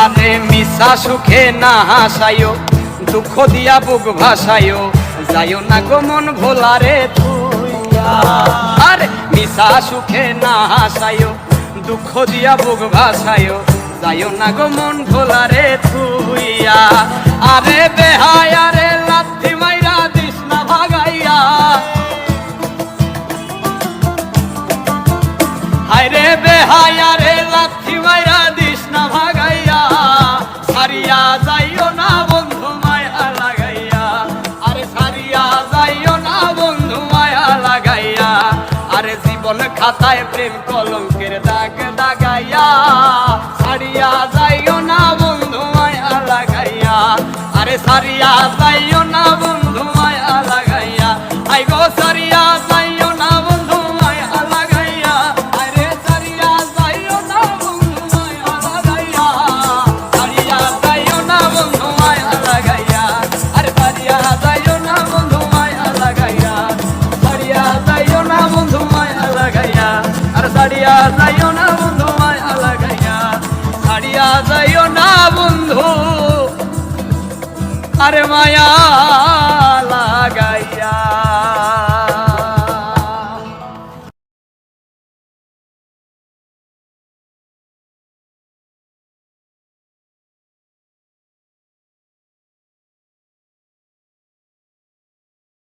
আরে মিশা সুখে না হাসায়ো, দুঃখ দিয়া বুক ভাসায়ো, যাইও না গো মন ভোলারে থুইয়া। আরে মিশা সুখে না হাসায়ো, দুঃখ দিয়া বুক ভাসায়ো, যাইও না গো মন ভোলারে থুইয়া। আরে বেহায়া রে লাথি মাইরা দিস না ভাগাইয়া, হায়রে বেহায়া রে লাথি মাইরা দিস না ভাগাইয়া, সারিয়া যাইও না বন্ধু মায়া লাগাইয়া। আরে সারিয়া যাইও না বন্ধু মায়া লাগাইয়া, আরে জীবন খাতায় প্রেম কলঙ্কের দাগ দাগাইয়া, সারিয়া যাইও না বন্ধু মায়া লাগাইয়া। আরে সারিয়া যাইও না বন্ধু মায়া লাগাইয়া, আই গো সারিয়া যাইও না বন্ধু মায়া লাগাইয়া। আরে সারিয়া যাইও না বন্ধু মায়া লাগাইয়া, সারিয়া যাইও না বন্ধু মায়া লাগাইয়া। আরে সারিয়া যাইও না বন্ধু মায়া লাগাইয়া, সারিয়া যাইও না বন্ধু মায়া লাগাইয়া। আরে সারিয়া যাইও না বন্ধু মায়া লাগাইয়া, সারিয়া যাইও না বন্ধু আরে মায়া